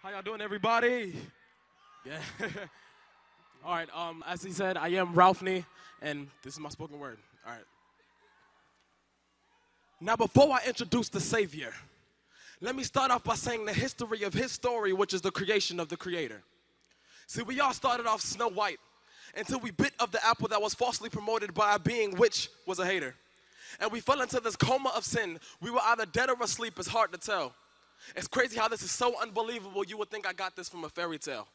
How y'all doing, everybody? Yeah. All right. As he said, I am Ralphney, and this is my spoken word. All right. Now, before I introduce the Savior, let me start off by saying the history of his story, which is the creation of the Creator. See, we all started off Snow White until we bit of the apple that was falsely promoted by a being which was a hater. And we fell into this coma of sin. We were either dead or asleep. It's hard to tell. It's crazy how this is so unbelievable. You would think I got this from a fairy tale.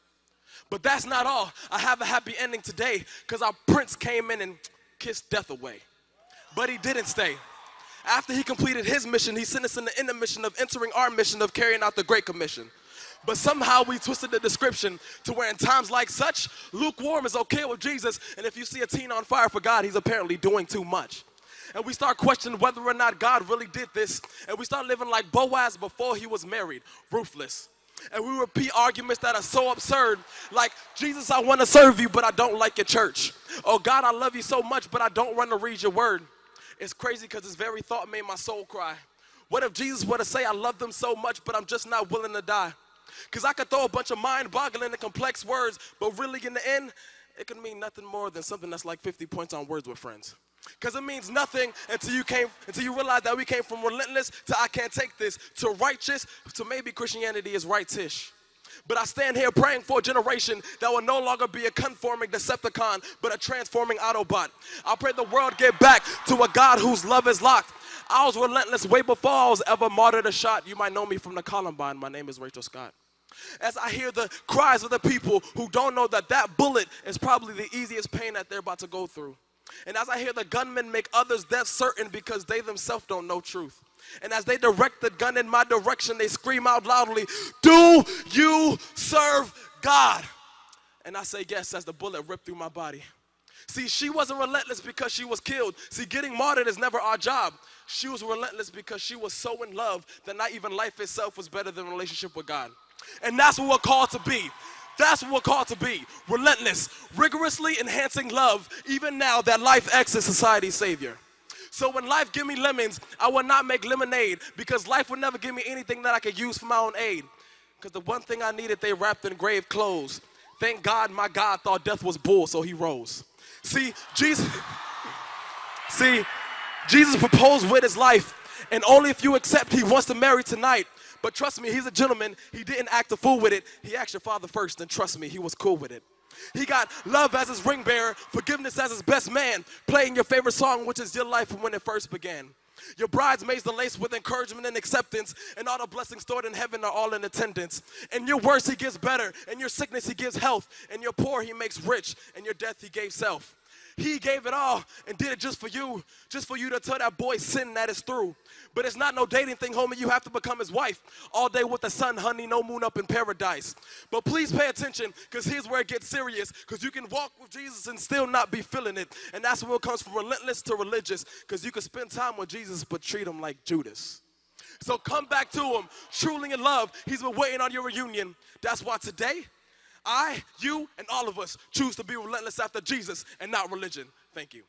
But that's not all. I have a happy ending today because our prince came in and kissed death away. But he didn't stay. After he completed his mission, he sent us in the inner mission of entering our mission of carrying out the Great Commission. But somehow we twisted the description to where in times like such, lukewarm is okay with Jesus, and if you see a teen on fire for God, he's apparently doing too much. And we start questioning whether or not God really did this, and we start living like Boaz before he was married, ruthless. And we repeat arguments that are so absurd, like, Jesus, I want to serve you, but I don't like your church. Oh, God, I love you so much, but I don't want to read your word. It's crazy because this very thought made my soul cry. What if Jesus were to say, I love them so much, but I'm just not willing to die? Because I could throw a bunch of mind-boggling and complex words, but really in the end, it could mean nothing more than something that's like 50 points on Words with Friends. Because it means nothing until you realize that we came from relentless to I can't take this, to righteous, to maybe Christianity is rightish. But I stand here praying for a generation that will no longer be a conforming Decepticon, but a transforming Autobot. I pray the world get back to a God whose love is locked. I was relentless way before I was ever martyred or shot. You might know me from the Columbine. My name is Rachel Scott. As I hear the cries of the people who don't know that that bullet is probably the easiest pain that they're about to go through. And as I hear the gunmen make others death certain because they themselves don't know truth. And as they direct the gun in my direction, they scream out loudly, do you serve God? And I say yes as the bullet ripped through my body. See, she wasn't relentless because she was killed. See, getting martyred is never our job. She was relentless because she was so in love that not even life itself was better than a relationship with God. And that's what we're called to be. That's what we're called to be. Relentless, rigorously enhancing love, even now that life acts as society's savior. So when life give me lemons, I will not make lemonade because life will never give me anything that I could use for my own aid. Because the one thing I needed, they wrapped in grave clothes. Thank God my God thought death was bull, so he rose. See, Jesus proposed with his life, and only if you accept he wants to marry tonight. But trust me, he's a gentleman. He didn't act a fool with it. He asked your father first, and trust me, he was cool with it. He got love as his ring bearer, forgiveness as his best man, playing your favorite song, which is your life from when it first began. Your bridesmaids are laced with encouragement and acceptance, and all the blessings stored in heaven are all in attendance. In your worst, he gives better. In your sickness, he gives health. In your poor, he makes rich. In your death, he gave self. He gave it all and did it just for you to tell that boy sin that is through. But it's not no dating thing, homie. You have to become his wife. All day with the sun, honey, no moon up in paradise. But please pay attention, because here's where it gets serious, because you can walk with Jesus and still not be feeling it. And that's where it comes from relentless to religious, because you can spend time with Jesus but treat him like Judas. So come back to him, truly in love. He's been waiting on your reunion. That's why today, I, you, and all of us choose to be relentless after Jesus and not religion. Thank you.